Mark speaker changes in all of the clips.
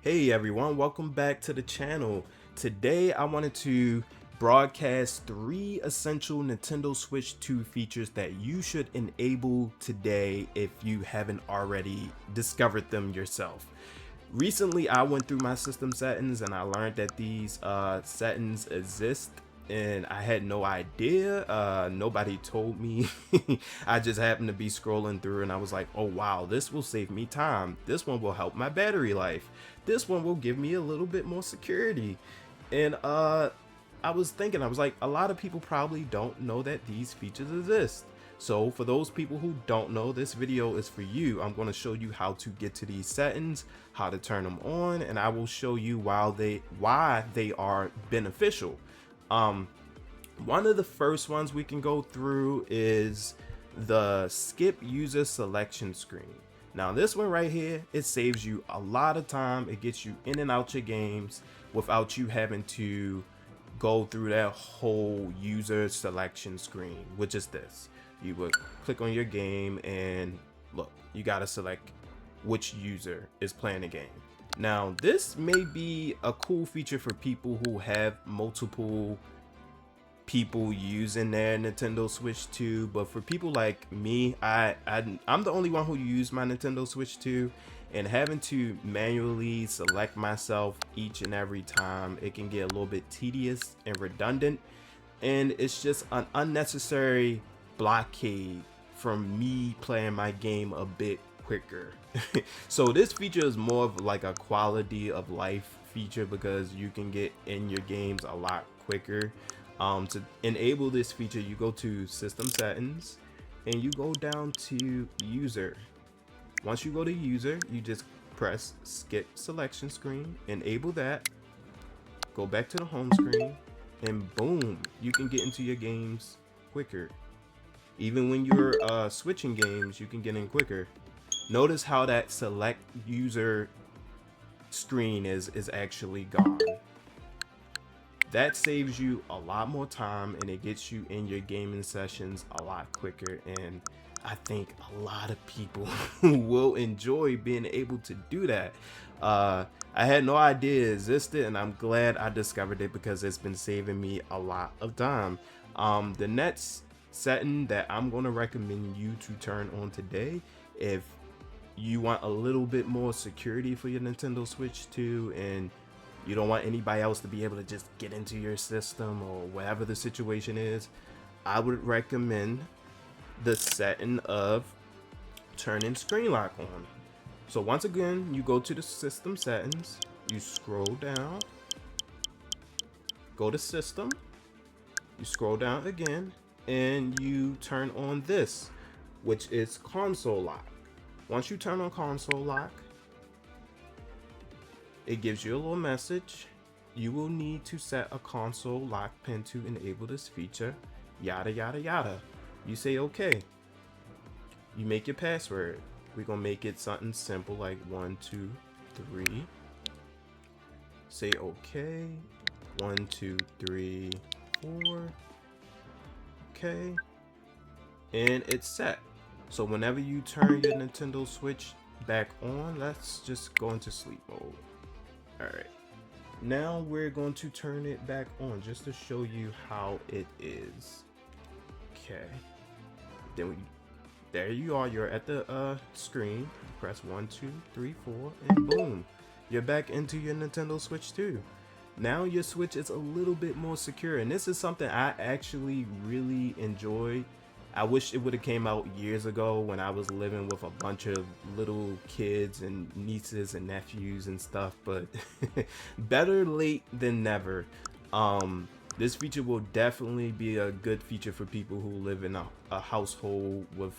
Speaker 1: Hey everyone, welcome back to the channel. Today I wanted to broadcast 3 essential Nintendo Switch 2 features that you should enable today if you haven't already discovered them yourself. Recently I went through my system settings and I learned that these settings exist and I had no idea. Nobody told me. I just happened to be scrolling through and I was like, oh wow, this will save me time. This one will help my battery life. This one will give me a little bit more security. And I was thinking, I was like, a lot of people probably don't know that these features exist. So for those people who don't know, this video is for you. I'm going to show you how to get to these settings, how to turn them on, and I will show you why they are beneficial. One of the first ones we can go through is the skip user selection screen. Now this one right here, it saves you a lot of time. It gets you in and out your games without you having to go through that whole user selection screen, which is this. You would click on your game and look, you gotta select which user is playing the game. Now this may be a cool feature for people who have multiple people using their Nintendo Switch 2, but for people like me, I'm the only one who use my Nintendo Switch 2, and having to manually select myself each and every time, it can get a little bit tedious and redundant, and it's just an unnecessary blockade from me playing my game a bit quicker. So this feature is more of like a quality of life feature because you can get in your games a lot quicker. To enable this feature, you go to system settings and you go down to user. Once you go to user, you just press skip selection screen, enable that, go back to the home screen, and boom, you can get into your games quicker. Even when you're switching games, you can get in quicker. Notice how that select user screen is actually gone. That saves you a lot more time and it gets you in your gaming sessions a lot quicker, and I think a lot of people will enjoy being able to do that. I had no idea it existed and I'm glad I discovered it because it's been saving me a lot of time. The next setting that I'm going to recommend you to turn on today, if you want a little bit more security for your Nintendo Switch 2 and you don't want anybody else to be able to just get into your system or whatever the situation is, I would recommend the setting of turning screen lock on. So once again, you go to the system settings, you scroll down, go to system, you scroll down again, and you turn on this, which is console lock. Once you turn on console lock, it gives you a little message. You will need to set a console lock pin to enable this feature, yada yada yada. You say okay. You make your password. We're gonna make it something simple like 1 2 3. Say okay. 1 2 3 4. Okay, and it's set. So whenever you turn your Nintendo Switch back on, let's just go into sleep mode. Alright, now we're going to turn it back on just to show you how it is. Okay, there you are, you're at the screen. Press 1 2 3 4 and boom, you're back into your Nintendo Switch 2. Now your Switch is a little bit more secure, and this is something I actually really enjoyed. I wish it would have came out years ago when I was living with a bunch of little kids and nieces and nephews and stuff, but better late than never. This feature will definitely be a good feature for people who live in a household with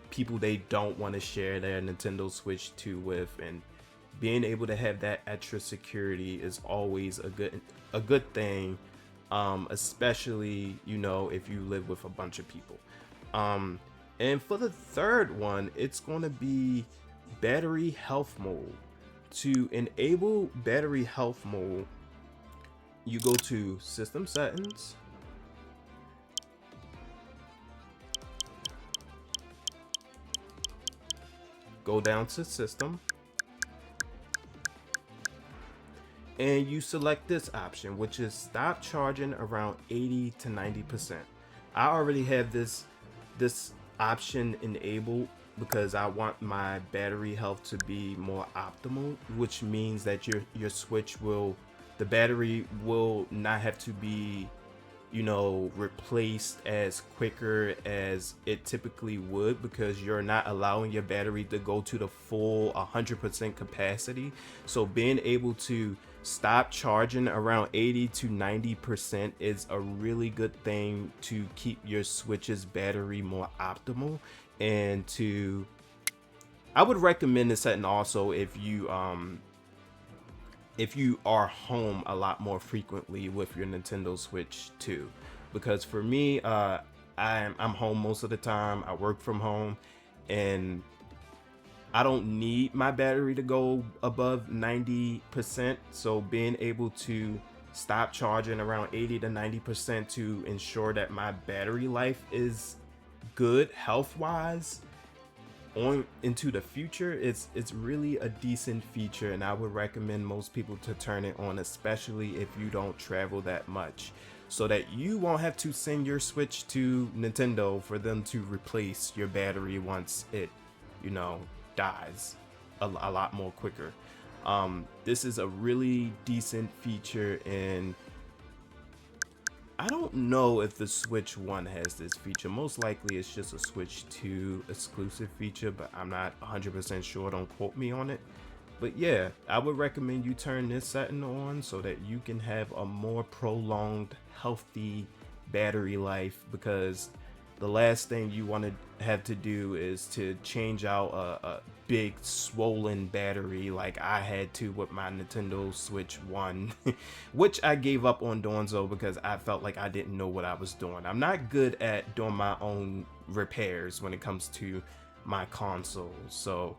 Speaker 1: people they don't want to share their Nintendo Switch 2 with, and being able to have that extra security is always a good thing, especially, you know, if you live with a bunch of people. And for the third one, it's going to be battery health mode. To enable battery health mode, you go to system settings, go down to system, and you select this option, which is stop charging around 80 to 90%. I already have this option enabled because I want my battery health to be more optimal, which means that your Switch will, the battery will not have to be, you know, replaced as quicker as it typically would, because you're not allowing your battery to go to the full 100% capacity. So being able to stop charging around 80 to 90% is a really good thing to keep your Switch's battery more optimal. And to, I would recommend this setting also if you are home a lot more frequently with your Nintendo Switch 2, because for me, I'm home most of the time. I work from home, and I don't need my battery to go above 90%. So being able to stop charging around 80 to 90% to ensure that my battery life is good health wise on into the future, it's really a decent feature, and I would recommend most people to turn it on, especially if you don't travel that much, so that you won't have to send your Switch to Nintendo for them to replace your battery once it, you know, dies a lot more quicker. This is a really decent feature, and I don't know if the Switch 1 has this feature. Most likely it's just a Switch 2 exclusive feature, but I'm not 100% sure. Don't quote me on it. But yeah, I would recommend you turn this setting on so that you can have a more prolonged, healthy battery life, because the last thing you want to have to do is to change out a big swollen battery like I had to with my Nintendo Switch 1, which I gave up on doing so because I felt like I didn't know what I was doing. I'm not good at doing my own repairs when it comes to my console. So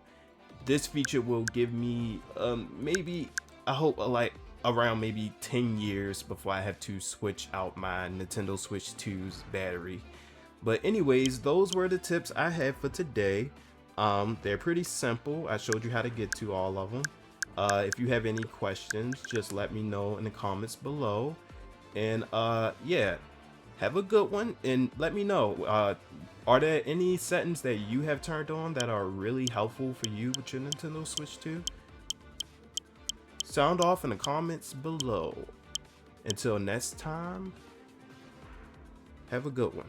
Speaker 1: this feature will give me maybe, I hope, like around maybe 10 years before I have to switch out my Nintendo Switch 2's battery. But anyways, those were the tips I had for today. They're pretty simple. I showed you how to get to all of them. If you have any questions, just let me know in the comments below. And yeah, have a good one, and let me know, are there any settings that you have turned on that are really helpful for you with your Nintendo Switch 2? Sound off in the comments below. Until next time, have a good one.